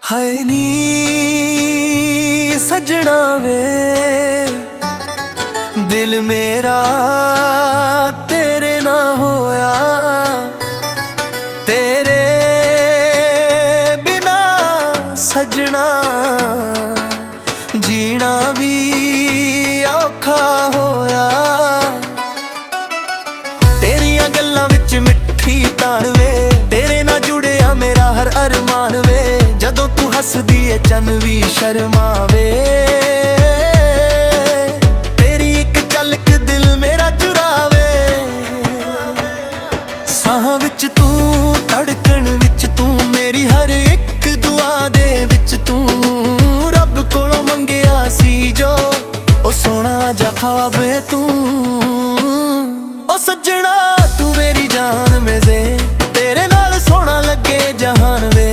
हाय नी सजना वे दिल मेरा तेरे ना होया, तेरे बिना सजना जीना भी औखा होया। तेरियां गल्लां विच मिठी तान वे, तेरे नाल जुड़िया मेरा हर अरमान वे। जदों तू हसदी है चन भी शर्मावे, तेरी एक झलक दिल मेरा चुरावे। साहां विच तू धड़कन विच तू मेरी हर एक दुआ दे विच तू रब कोलों मंगिया सी जो ओ सोना जा ख्वाब है तू। ओ सजना तू मेरी जान में से, तेरे नाल सोना लगे जहान वे।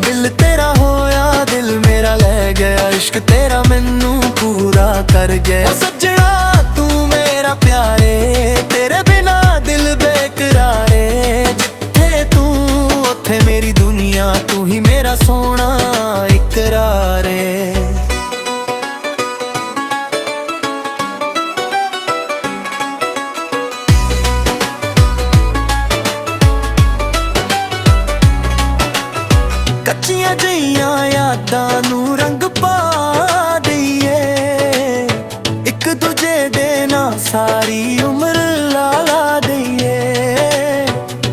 दिल तेरा होया दिल मेरा ले गया, इश्क तेरा मैनू पूरा कर गया। सजना तू मेरा प्यारे, तेरे बिना दिल बेकरारे। जिथे तू उथे मेरी दुनिया, तू ही मेरा सोना इकरार है। कच्चियां जिहियां यादां नू रंग पा दईए, एक दूजे दे ना सारी उम्र ला दईए।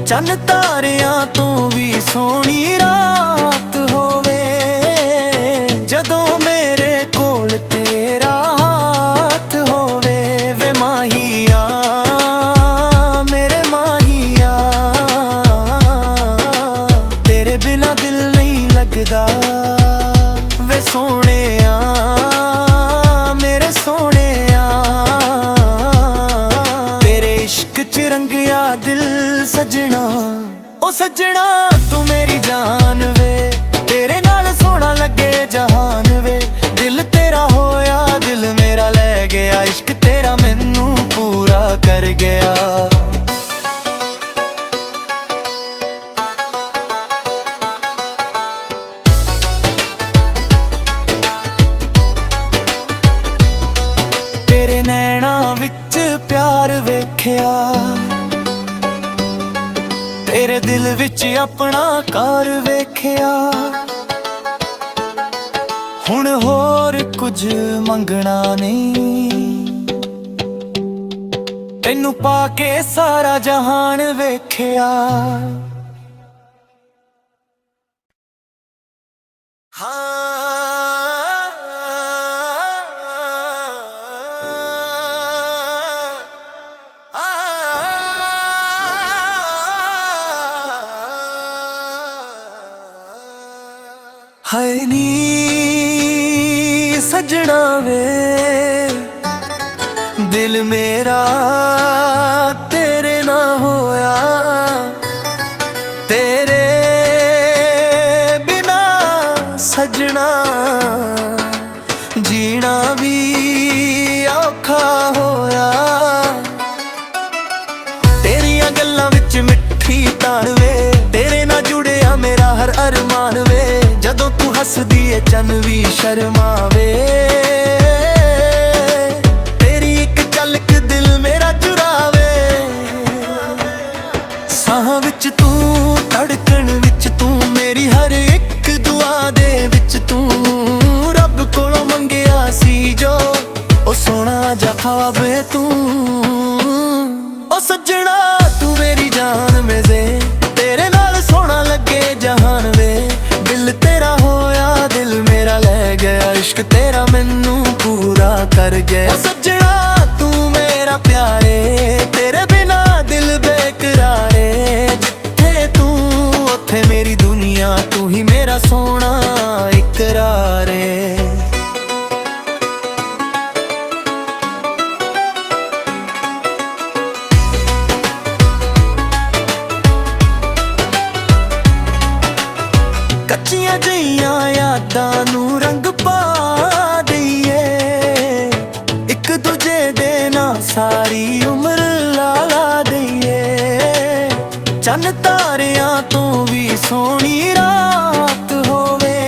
चन्न तारियां तो भी सोहनी रात होवे, जदों मेरे कोल तेरा हाथ होवे। वे माहिया मेरे माहिया, तेरे बिना दिल लगदा। वे सोहणिया मेरे सोहणिया, तेरे इश्क च रंगिया दिल सजना। ओ सजना तू मेरी जान वे, तेरे नाल सोहना लगे जहान वे। दिल तेरा होया दिल मेरा ले गया, इश्क तेरा मैनू पूरा कर गया। तेरे नैना विच प्यार वेख्या, तेरे दिल विच अपना घर वेख्या। हुण होर कुछ मंगना नहीं, तैनू पाके सारा जहान वेख्या। हाय नी सजना वे दिल मेरा तेरे ना होया, तेरे बिना सजना जीना भी औखा होया। तेरियां गल्लां विच मिठी तान वे, तेरे नाल जुड़िया मेरा हर अरमान वे। जदों तू हसदी है चन भी शर्मावे, तेरी एक झलक दिल मेरा चुरावे। साहां विच तू धड़कन विच तू मेरी हर एक दुआ दे विच तू रब कोलों मंगिया सी जो ओ सोना जा ख्वाब है तू। ओ सजना तू मेरी जान में से, तेरे नाल सोना लगे जहान वे। दिल तेरा होया दिल मेरा ले गया, इश्क तेरा मैनू पूरा कर गया। सजना तू मेरा प्यारे, तेरे बिना दिल बेकरारे। जिथे तू उथे मेरी दुनिया, तू ही मेरा सोना इकरार है। कच्चियां जिहियां यादां नू रंग पा दईए, एक दूजे दे ना सारी उम्र ला दईए। चन्न तारियां तो भी सोहनी रात होवे,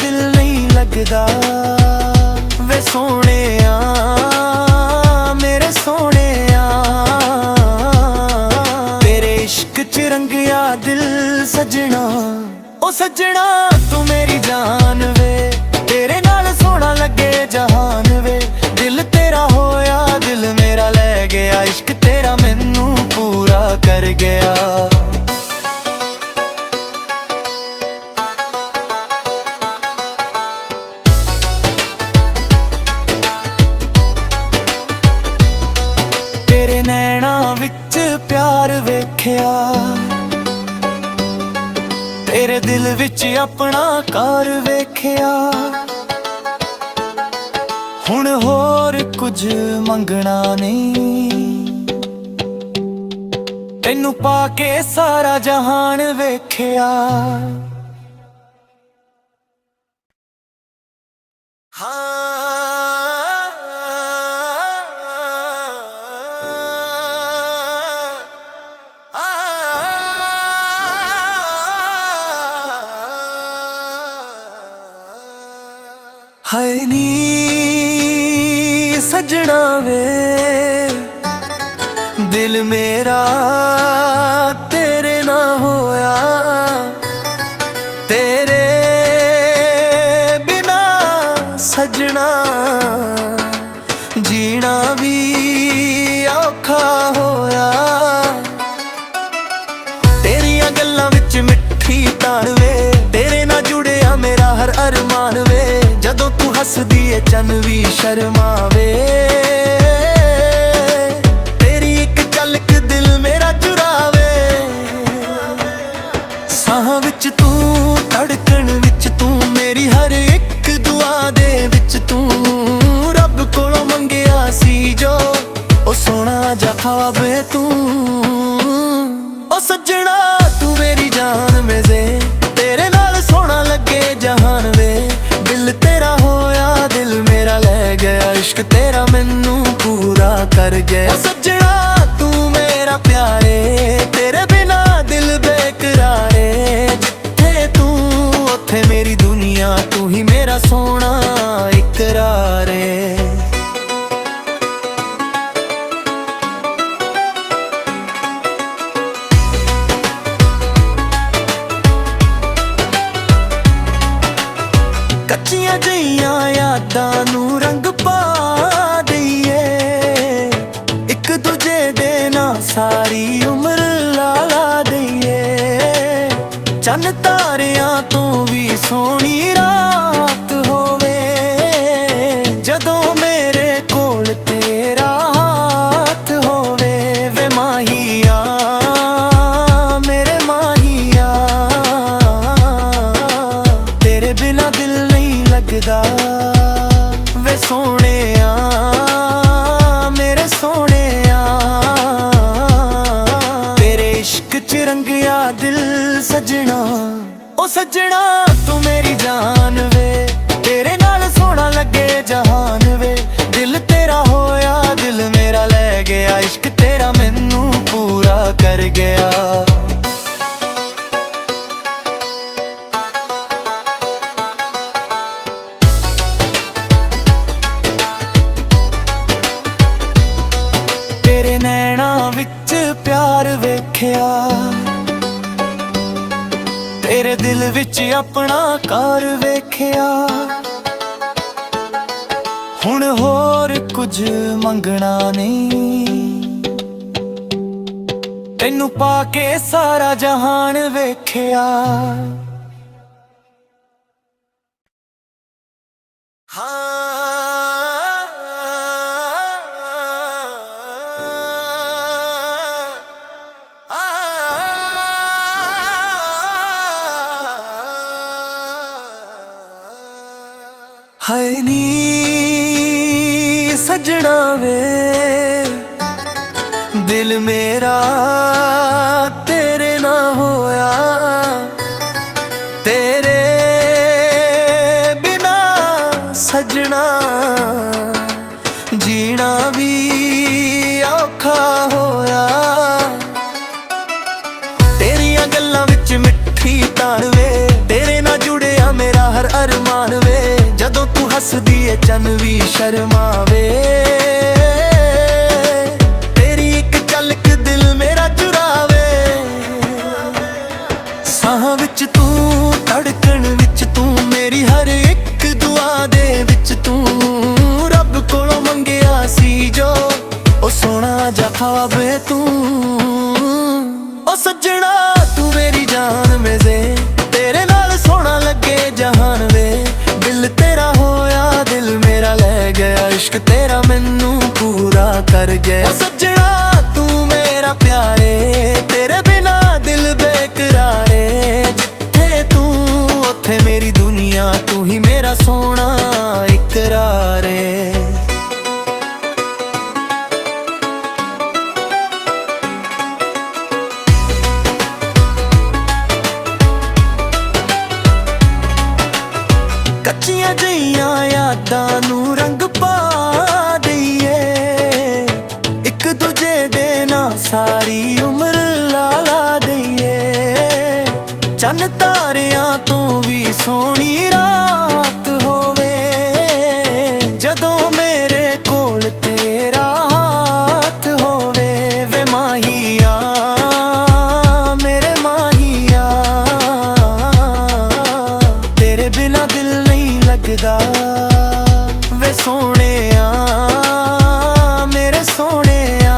दिल नहीं लगदा वे सोहणिया मेरे सोहणिया तेरे इश्क च रंगिया दिल सजना ओ सजना तू मेरी जान वे तेरे नाल सोहना लगे जहान वे दिल तेरा होया दिल मेरा ले गया इश्क तेरा मैनू पूरा कर गया तेरे नैना विच प्यार वेख्या तेरे दिल विच अपना घर वेख्या हुण होर कुछ मंगना नहीं तैनू पाके सारा जहान वेख्या हाय नी सजना वे दिल मेरा तेरे ना होया तेरे बिना सजना जीना भी औखा होया तेरिया गल्लां विच मिठी तान वे तेरे ना जुड़िया मेरा हर अरमान वे जदों तू हसदी है चन भी शर्मावे तेरी एक झलक दिल मेरा चुरावे साह विच तू धड़कन विच तू मेरी हर एक दुआ दे विच तू रब कोलों मंगिया सी जो ओ सोना जा ख्वाब तू ओ सजना तू मेरी जान में से तेरे नाल सोहना लगे जहान वे दिल तेरा होया दिल मेरा ले गया इश्क तेरा मैनू पूरा कर गया सजना तू मेरा प्यारे तेरे बिना दिल बेकरारे जिथे तू उथे मेरी दुनिया तू ही मेरा सोना इकरार है कच्चियां जिहियां यादां नू रंग पा दईए एक दूजे दे ना सारी उम्र ला दईए चन्न तारियां तू भी सोहनी रात होवे जदों मेरे कोल तेरा हाथ होवे वे माहिया मेरे माहिया तेरे बिना दिल लगदा वे सोहणिया मेरे सोहणिया तेरे इश्क च रंगिया दिल सजना ओ सजना तू मेरी जान वे तेरे नाल सोहना लगे जहान वे दिल तेरा होया दिल मेरा ले गया इश्क तेरा मैनू पूरा कर गया तेरे नैना विच प्यार वेख्या तेरे दिल विच अपना घर वेख्या हुण होर कुछ मंगना नहीं तैनू पाके सारा जहान वेख्या हाय नी सजना वे दिल मेरा तेरे ना होया तेरे बिना सजना जीना भी औखा होया तेरिया गल्लां विच मिठी तान वे तेरे ना जुड़िया मेरा हर अरमान ਅਰਮਾਨ ਵੇ ਜਦੋਂ ਤੂੰ ਹੱਸਦੀ ਏ ਚੰਨ ਵੀ ਸ਼ਰਮਾਵੇ ਤੇਰੀ ਇੱਕ ਝਲਕ ਦਿਲ ਮੇਰਾ ਚੁਰਾਵੇ ਸਾਹਾਂ ਵਿੱਚ ਤੂੰ ਧੜਕਣ ਵਿੱਚ ਤੂੰ ਮੇਰੀ ਹਰ ਇੱਕ ਦੁਆ ਦੇ ਵਿੱਚ ਤੂੰ ਰੱਬ ਕੋਲੋਂ ਮੰਗਿਆ ਸੀ ਜੋ ਉਹ ਸੋਹਣਾ ਜਿਹਾ ਖ਼ਵਾਬ ਵੇ ਤੂੰ ਉਹ ਸੱਜਣਾ ਤੂੰ ਮੇਰੀ ਜਾਨ ਵੇ ਤੇਰੇ ਨਾਲ ਸੋਹਣਾ ਲੱਗੇ ਜਹਾਨ ਵੇ ਦਿਲ ਤੇਰਾ ਹੋਇਆ ਦਿਲ ਮੇਰਾ ਲੈ ਗਿਆ ਇਸ਼ਕ ਤੇਰਾ ਮੈਨੂੰ ਪੂਰਾ ਕਰ ਗਿਆ ਸੱਜਣਾ ਤੂੰ ਮੇਰਾ ਪਿਆਰੇ ਤੇਰੇ ਬਿਨਾ ਦਿਲ ਬੇਕਰਾਰੇ ਜਿੱਥੇ ਤੂੰ ਉੱਥੇ ਮੇਰੀ ਦੁਨੀਆ ਤੂੰ ਹੀ ਮੇਰਾ ਸੋਹਣਾ ਇਕਰਾਰ ਏ ਕੱਚੀਆਂ ਜਿਹੀਆਂ ਯਾਦਾਂ ਨੂੰ ਰੰਗ ਪਾ ਦਈਏ ਇੱਕ ਦੂਜੇ ਦੇ ਨਾਲ ਸਾਰੀ ਉਮਰ ਲਾ ਦਈਏ ਚੰਨ ਤਾਰਿਆਂ ਤੋਂ ਵੀ ਸੋਹਣੀ ਰਾਤ ਹੋਵੇ ਜਦੋਂ ਮੇਰੇ ਕੋਲ ਤੇਰਾ ਹੱਥ ਹੋਵੇ ਵੇ ਮਾਹੀਆ ਮੇਰੇ ਮਾਹੀਆ ਤੇਰੇ ਬਿਨਾ ਦਿਲ ਲੱਗਦਾ ਵੇ ਸੋਹਣਿਆ ਮੇਰੇ ਸੋਹਣਿਆ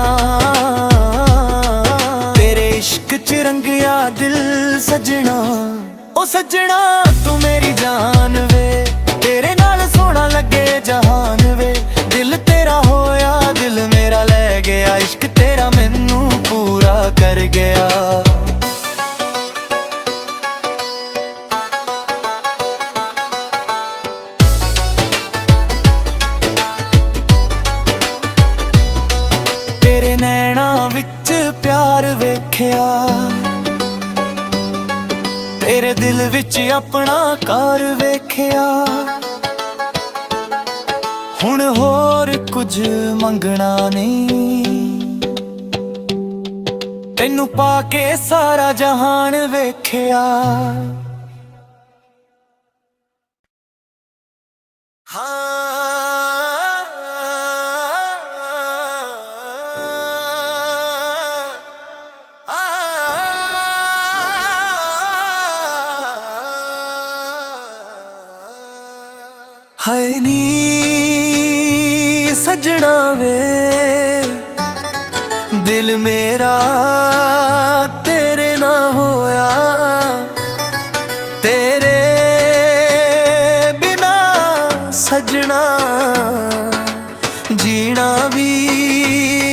ਤੇਰੇ ਇਸ਼ਕ ਚ ਰੰਗਿਆ ਦਿਲ ਸਜਣਾ ਉਹ ਸਜਣਾ ਤੂੰ ਮੇਰੀ ਜਾਨ ਵੇ ਤੇਰੇ ਨਾਲ ਸੋਹਣਾ ਲੱਗੇ ਜਹਾਨ ਵੇ ਦਿਲ ਤੇਰਾ ਹੋਇਆ ਦਿਲ ਮੇਰਾ ਲੈ ਗਿਆ ਇਸ਼ਕ ਤੇਰਾ ਮੈਨੂੰ ਪੂਰਾ ਕਰ ਗਿਆ ਤੇਰੇ ਨੈਣਾਂ ਵਿੱਚ ਪਿਆਰ ਵੇਖਿਆ ਤੇਰੇ ਦਿਲ ਵਿੱਚ ਆਪਣਾ ਘਰ ਵੇਖਿਆ ਹੁਣ ਹੋਰ ਕੁਝ ਮੰਗਣਾ ਨਹੀਂ ਤੈਨੂੰ ਪਾ ਕੇ ਸਾਰਾ ਜਹਾਨ ਵੇਖਿਆ ਹਾਏ ਨੀ ਸਜਣਾ ਵੇ ਦਿਲ ਮੇਰਾ ਤੇਰੇ ਨਾਲ ਹੋਇਆ ਤੇਰੇ ਬਿਨਾ ਸਜਣਾ ਜੀਣਾ ਵੀ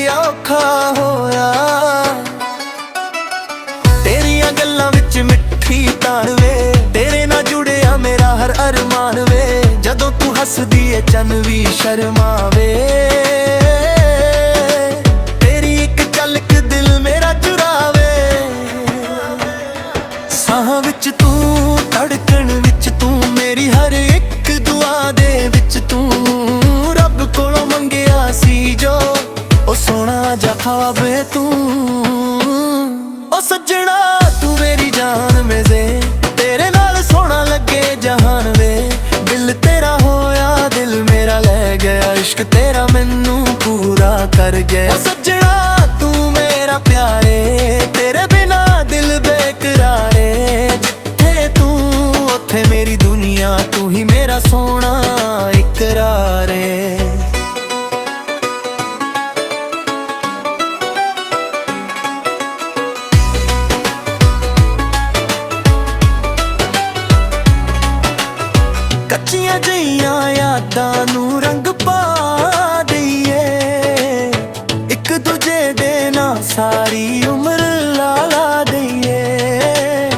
ਔਖਾ ਹੋਇਆ ਤੇਰੀਆਂ ਗੱਲਾਂ ਵਿੱਚ ਮਿੱਠੀ ਤਾਣ ਵੇ ਤੇਰੇ ਨਾਲ ਜੁੜਿਆ ਮੇਰਾ ਹਰ ਅਰਮਾਨ ਵੇ ਜਦੋਂ ਤੂੰ ਹੱਸਦੀ ਏ ਚੰਨ ਵੀ ਸ਼ਰਮਾਵੇ ਤੇਰੀ ਇੱਕ ਝਲਕ ਦਿਲ ਮੇਰਾ ਚੁਰਾਵੇ ਸਾਹਾਂ ਵਿੱਚ ਤੂੰ ਧੜਕਣ ਵਿੱਚ ਤੂੰ ਮੇਰੀ ਹਰ ਇੱਕ ਦੁਆ ਦੇ ਵਿੱਚ ਤੂੰ ਰੱਬ ਕੋਲੋਂ ਮੰਗਿਆ ਸੀ ਜੋ ਉਹ ਸੋਹਣਾ ਜਿਹਾ ਖ਼ਵਾਬ ਵੇ ਤੂੰ ਉਹ ਸੱਜਣਾ ਤੂੰ ਮੇਰੀ ਜਾਨ ਵੇ ਤੇਰੇ ਨਾਲ ਸੋਹਣਾ ਲੱਗੇ ਜਹਾਨ ਵੇ ਦਿਲ ਤੇਰਾ ਹੋਇਆ ਦਿਲ ਮੇਰਾ ਲੈ ਗਿਆ ਇਸ਼ਕ ਤੇਰਾ ਮੈਨੂੰ ਪੂਰਾ ਕਰ ਗਿਆ ਸੱਜਣਾ ਤੂੰ ਮੇਰਾ ਪਿਆਰੇ ਤੇਰੇ ਬਿਨਾ ਦਿਲ ਬੇਕਰਾਰੇ ਜਿੱਥੇ ਤੂੰ ਉੱਥੇ ਮੇਰੀ ਦੁਨੀਆ ਤੂੰ ਹੀ ਮੇਰਾ ਸੋਹਣਾ ਇਕਰਾਰ ਏ ਕੱਚੀਆਂ ਜਿਹੀਆਂ ਯਾਦਾਂ ਨੂੰ ਰੰਗ ਪਾ ਦਈਏ ਇੱਕ ਦੂਜੇ ਦੇ ਨਾਲ ਸਾਰੀ ਉਮਰ ਲਾ ਦਈਏ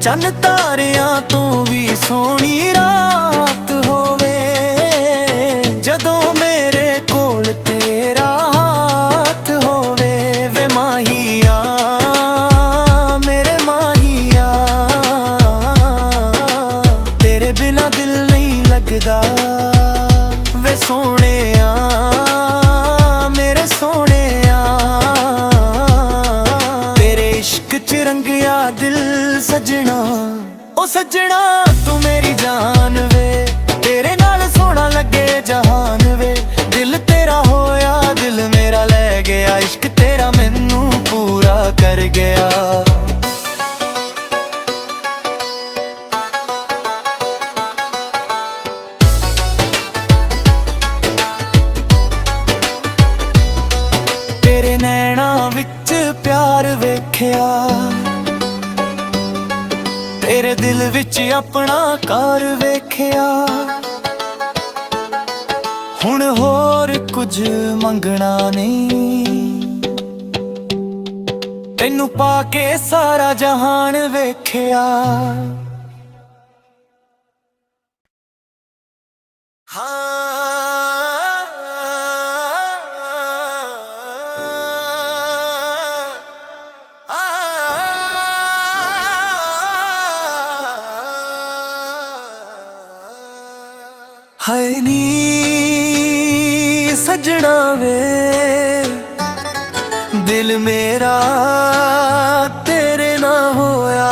ਚੰਨ ਤਾਰਿਆਂ ਤੋਂ ਵੀ ਸੋਹਣੀ ਰਾਤ ਹੋਵੇ ਜਦੋਂ ਮੇਰੇ ਕੋਲ ਤੇਰਾ ਹੱਥ ਹੋਵੇ ਵੇ ਮਾਹੀਆ ਮੇਰੇ ਮਾਹੀਆ ਤੇਰੇ ਬਿਨਾ ਦਿਲ ਲੱਗਦਾ ਵੇ ਸੋਹਣਿਆ ਮੇਰੇ ਸੋਹਣਿਆ ਤੇਰੇ ਇਸ਼ਕ ਚ ਰੰਗਿਆ ਦਿਲ ਸਜਣਾ ਉਹ ਸੱਜਣਾ ਤੂੰ ਮੇਰੀ ਜਾਨ ਵੇ ਵੇਖਿਆ ਤੇਰੇ ਦਿਲ ਵਿੱਚ ਆਪਣਾ ਘਰ ਵੇਖਿਆ ਹੁਣ ਹੋਰ ਕੁਝ ਮੰਗਣਾ ਨਹੀਂ ਤੈਨੂੰ ਪਾ ਕੇ ਸਾਰਾ ਜਹਾਨ ਵੇਖਿਆ ਹਾਏ ਨੀ ਸਜਣਾ ਵੇ ਦਿਲ ਮੇਰਾ ਤੇਰੇ ਨਾ ਹੋਇਆ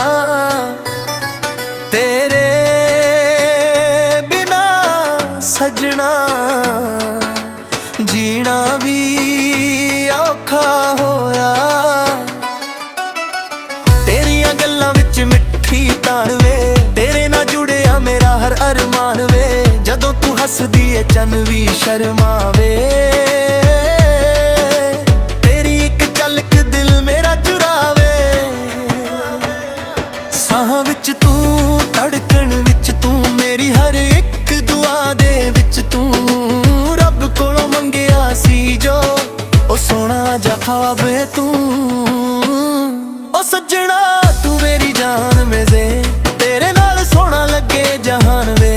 ਤੇਰੇ ਬਿਨਾ ਸਜਣਾ ਜੀਣਾ ਵੀ ਔਖਾ ਹੋਇਆ ਤੇਰੀਆਂ ਗੱਲਾਂ ਵਿੱਚ ਮਿੱਠੀ ਤਾਣ ਵੇ ਤੇਰੇ ਨਾਲ ਜੁੜਿਆ ਮੇਰਾ ਹਰ ਅਰਮਾਨ ਵੇ ਜਦੋਂ ਤੂੰ ਹੱਸਦੀ ਏ ਚੰਨ ਵੀ ਸ਼ਰਮਾਵੇ ਤੇਰੀ ਇੱਕ ਝਲਕ ਦਿਲ ਮੇਰਾ ਚੁਰਾਵੇ ਸਾਹਾਂ ਵਿੱਚ ਤੂੰ ਧੜਕਣ ਵਿੱਚ ਤੂੰ ਮੇਰੀ ਹਰ ਇੱਕ ਦੁਆ ਦੇ ਵਿੱਚ ਤੂੰ ਰੱਬ ਕੋਲੋਂ ਮੰਗਿਆ ਸੀ ਜੋ ਉਹ ਸੋਹਣਾ ਜਿਹਾ ਖ਼ਵਾਬ ਏ ਤੂੰ ਉਹ ਸੱਜਣਾ ਤੂੰ ਮੇਰੀ ਜਾਨ ਵੇ ਤੇਰੇ ਨਾਲ ਸੋਹਣਾ ਲੱਗੇ ਜਹਾਨ ਵੇ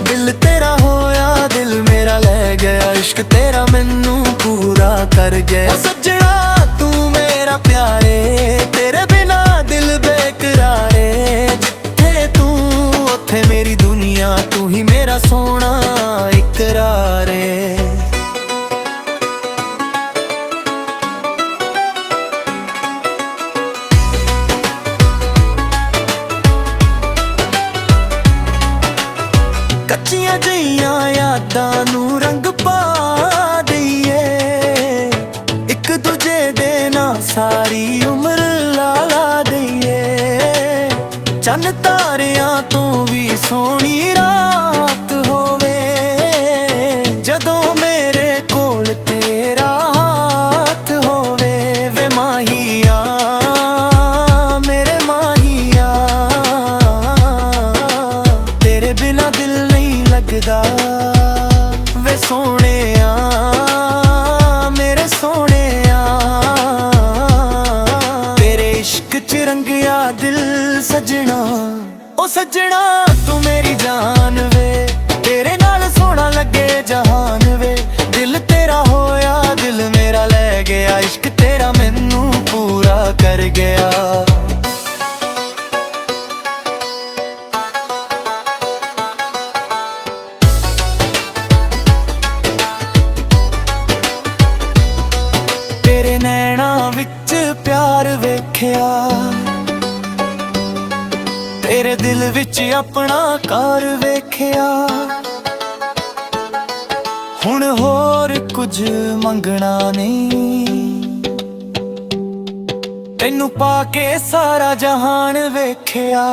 ਦਿਲ ਤੇਰਾ ਹੋਇਆ ਦਿਲ ਮੇਰਾ ਲੈ ਗਿਆ ਇਸ਼ਕ ਤੇਰਾ ਮੈਨੂੰ ਪੂਰਾ ਕਰ ਗਿਆ ਸੱਜਣਾ ਤੂੰ ਮੇਰਾ ਪਿਆਰੇ ਤੇਰੇ ਬਿਨਾ ਦਿਲ ਬੇਕਰਾਰੇ ਜਿੱਥੇ ਤੂੰ ਉੱਥੇ ਮੇਰੀ ਦੁਨੀਆ ਤੂੰ ਹੀ ਮੇਰਾ ਸੋਹਣਾ ਇਕਰਾਰ ਏ ਕੱਚੀਆਂ ਜਿਹੀਆਂ ਯਾਦਾਂ ਨੂੰ ਰੰਗ ਪਾ ਦਈਏ ਇੱਕ ਦੂਜੇ ਦੇ ਨਾਲ ਸਾਰੀ ਉਮਰ ਲਾ ਦਈਏ ਚੰਨ ਤਾਰਿਆਂ ਤੋਂ ਵੀ ਸੋਹਣੀ ਰਾਤ ਹੋਵੇ ਜਦੋਂ ਮੇਰੇ ਕੋਲ ਤੇਰਾ ਹੱਥ ਹੋਵੇ ਵੇ ਮਾਹੀਆ ਮੇਰੇ ਮਾਹੀਆ ਤੇਰੇ ਬਿਨਾ ਦਿਲ ਲੱਗਦਾ ਵੇ ਸੋਹਣਿਆ ਮੇਰੇ ਸੋਹਣਿਆ ਤੇਰੇ ਇਸ਼ਕ ਚ ਰੰਗਿਆ ਦਿਲ ਸਜਣਾ ਉਹ ਸਜਣਾ ਤੂੰ ਮੇਰੀ ਜਾਨ ਵੇ ਤੇਰੇ ਨਾਲ ਸੋਹਣਾ ਲੱਗੇ ਜਹਾਨ ਵੇ ਦਿਲ ਤੇਰਾ ਹੋਇਆ ਦਿਲ ਮੇਰਾ ਲੈ ਗਿਆ ਇਸ਼ਕ ਤੇਰਾ ਮੈਨੂੰ ਪੂਰਾ ਕਰ ਗਿਆ ਤੇਰੇ ਨੈਣਾਂ ਵਿੱਚ ਪਿਆਰ ਵੇਖਿਆ ਤੇਰੇ ਦਿਲ ਵਿੱਚ ਆਪਣਾ ਘਰ ਵੇਖਿਆ ਹੁਣ ਹੋਰ ਕੁਝ ਮੰਗਣਾ ਨਹੀਂ ਤੈਨੂੰ ਪਾ ਕੇ ਸਾਰਾ ਜਹਾਨ ਵੇਖਿਆ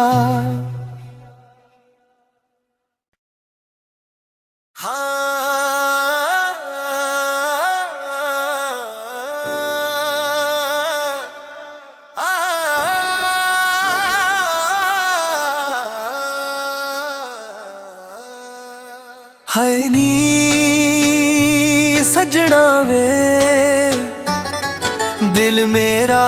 ਹਾਏ ਨੀ ਸਜਣਾ ਵੇ ਦਿਲ ਮੇਰਾ